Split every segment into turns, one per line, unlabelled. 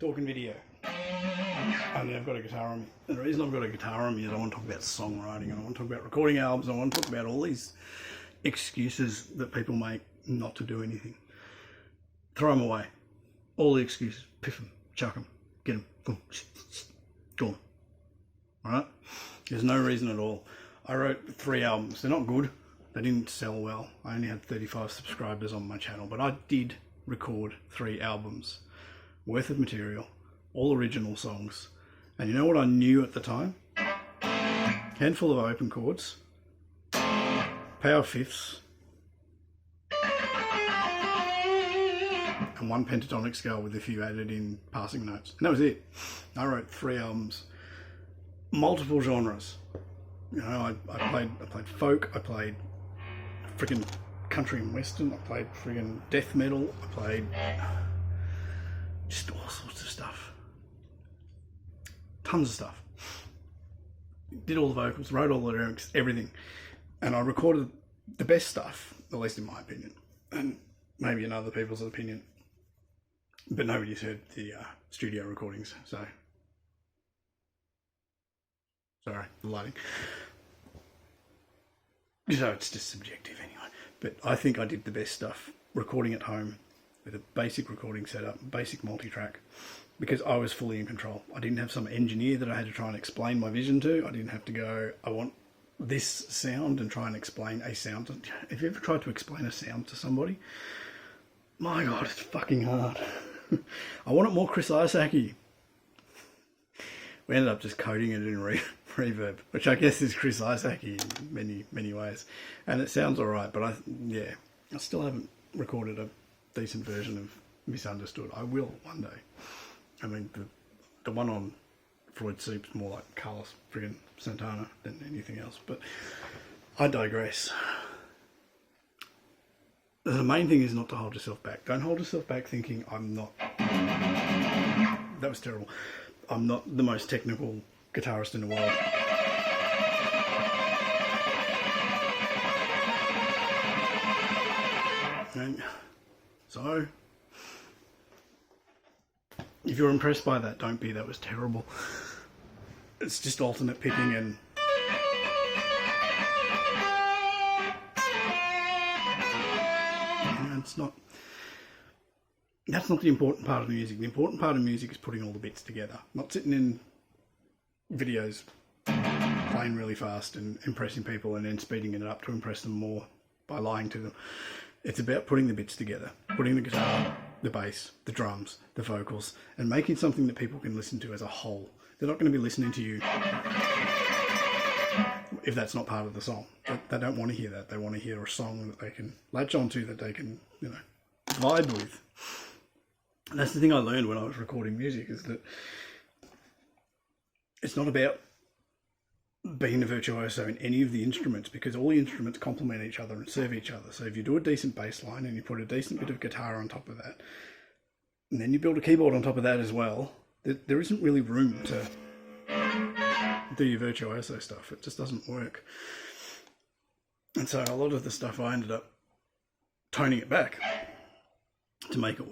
talking video. Only I've got a guitar on me. And the reason I've got a guitar on me is I want to talk about songwriting, and I want to talk about recording albums, and I want to talk about all these excuses that people make not to do anything. Throw them away. All the excuses. Piff them. Chuck them. Get them. Boom. Gone. Alright? There's no reason at all. I wrote 3 albums. They're not good. They didn't sell well. I only had 35 subscribers on my channel, but I did record 3 albums worth of material, all original songs. And you know what I knew at the time? Handful of open chords, power fifths, and 1 pentatonic scale with a few added in passing notes. And that was it. I wrote 3 albums, multiple genres. You know, I played folk, I played freaking country and western, I played freaking death metal, I played just all sorts of stuff. Tons of stuff. Did all the vocals, wrote all the lyrics, everything. And I recorded the best stuff, at least in my opinion, and maybe in other people's opinion. But nobody's heard the studio recordings, so sorry, the lighting. So it's just subjective anyway. But I think I did the best stuff recording at home with a basic recording setup, basic multi-track, because I was fully in control. I didn't have some engineer that I had to try and explain my vision to. I didn't have to go, I want this sound and try and explain a sound. Have you ever tried to explain a sound to somebody? My God, it's fucking hard. I want it more Chris Isaac-y. We ended up just coding it in reverb, which I guess is Chris Isaac-y in many ways. And it sounds alright, but I still haven't recorded a decent version of Misunderstood. I will one day. I mean, the one on Floyd Seep's more like Carlos friggin' Santana than anything else, but I digress. The main thing is not to hold yourself back. Don't hold yourself back thinking I'm not... That was terrible. I'm not the most technical guitarist in the world. And so, if you're impressed by that, don't be. That was terrible. It's just alternate picking and... it's not... That's not the important part of the music. The important part of music is putting all the bits together. Not sitting in videos playing really fast and impressing people and then speeding it up to impress them more by lying to them. It's about putting the bits together. Putting the guitar, the bass, the drums, the vocals, and making something that people can listen to as a whole. They're not going to be listening to you if that's not part of the song. They don't want to hear that. They want to hear a song that they can latch onto, that they can, you know, vibe with. And that's the thing I learned when I was recording music, is that it's not about being a virtuoso in any of the instruments, because all the instruments complement each other and serve each other. So if you do a decent bass line and you put a decent bit of guitar on top of that, and then you build a keyboard on top of that as well, there isn't really room to do your virtuoso stuff. It just doesn't work. And so a lot of the stuff I ended up toning it back to make it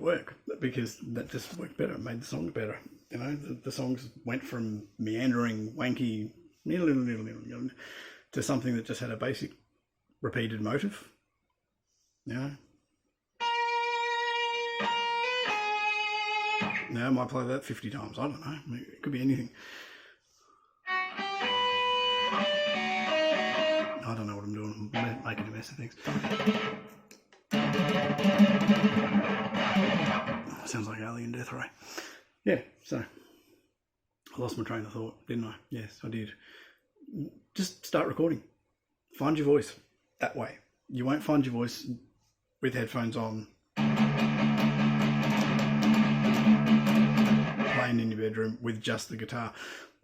work. Because that just worked better. It made the songs better. You know, the songs went from meandering, wanky, to something that just had a basic repeated motive. You know? Now I might play that 50 times. I don't know. It could be anything. I don't know what I'm doing. I'm making a mess of things. Sounds like Alien Death Ray. Yeah, so I lost my train of thought, didn't I? Yes, I did. Just start recording. Find your voice that way. You won't find your voice with headphones on, playing in your bedroom with just the guitar.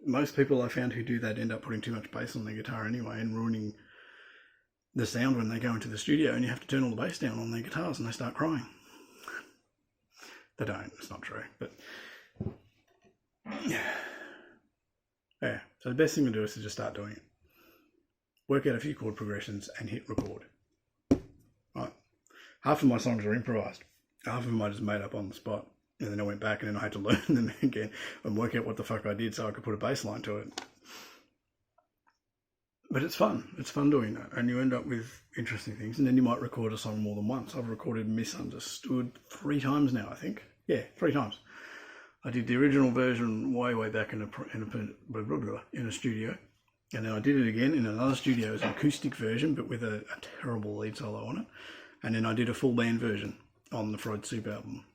Most people I found who do that end up putting too much bass on their guitar anyway and ruining the sound when they go into the studio, and you have to turn all the bass down on their guitars and they start crying. They don't, it's not true, but yeah. So the best thing to do is to just start doing it. Work out a few chord progressions and hit record. Right. Half of my songs are improvised. Half of them I just made up on the spot, and then I went back and then I had to learn them again and work out what the fuck I did so I could put a bass line to it. But it's fun. It's fun doing that, and you end up with interesting things. And then you might record a song more than once. I've recorded Misunderstood 3 times now, I think. Yeah, 3 times. I did the original version way back in a studio, and then I did it again in another studio as an acoustic version, but with a terrible lead solo on it. And then I did a full band version on the Freud Soup album.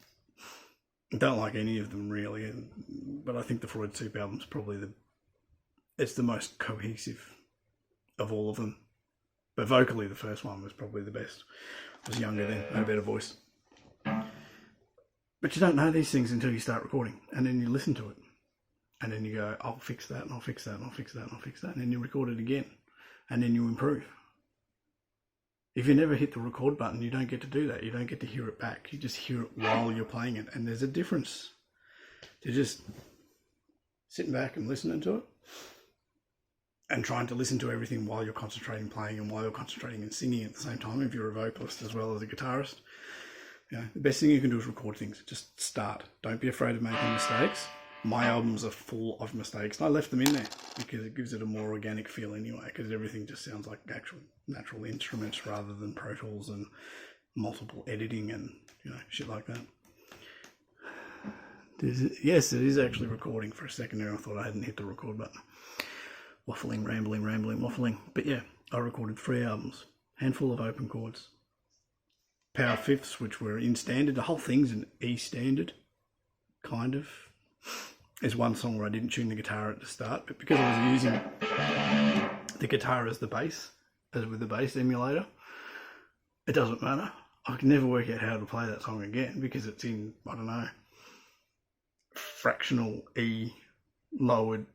I don't like any of them really, but I think the Freud Soup album's probably it's the most cohesive of all of them. But vocally, the first one was probably the best. I was younger then, had a better voice. But you don't know these things until you start recording, and then you listen to it, and then you go, I'll fix that, and I'll fix that, and I'll fix that, and I'll fix that, and then you record it again, and then you improve. If you never hit the record button, you don't get to do that. You don't get to hear it back. You just hear it while you're playing it, and there's a difference to just sitting back and listening to it, and trying to listen to everything while you're concentrating playing and while you're concentrating and singing at the same time, if you're a vocalist as well as a guitarist. You know, the best thing you can do is record things. Just start. Don't be afraid of making mistakes. My albums are full of mistakes. I left them in there because it gives it a more organic feel anyway, because everything just sounds like actual natural instruments rather than Pro Tools and multiple editing and, you know, shit like that. Yes, it is actually recording. For a second there I thought I hadn't hit the record button. Waffling, rambling, waffling. But yeah, I recorded 3 albums, handful of open chords, power fifths, which were in standard. The whole thing's in E standard, kind of. There's one song where I didn't tune the guitar at the start, but because I was using the guitar as the bass, as with the bass emulator, it doesn't matter. I can never work out how to play that song again because it's in, I don't know, fractional E lowered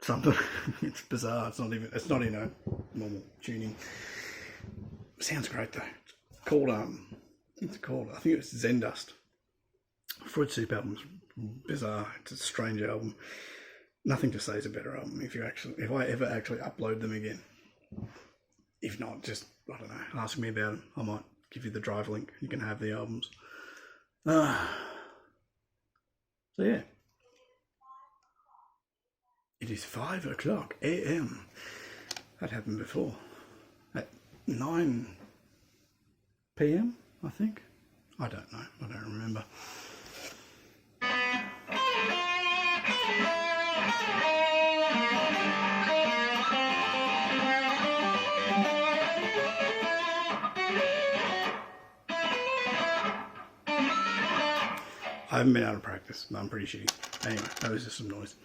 something. It's bizarre. It's not in a normal tuning. It sounds great though. It's called I think it's Zen Dust. Freud Soup album's bizarre. It's a strange album. Nothing to say is a better album if I ever actually upload them again. If not, just, I don't know, ask me about them. I might give you the drive link. You can have the albums. So yeah. It is 5 o'clock a.m. That happened before. At 9 p.m, I think. I don't know. I don't remember. I haven't been out of practice. I'm pretty shitty. Anyway, that was just some noise.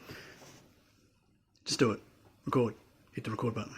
Just do it. Record. Hit the record button.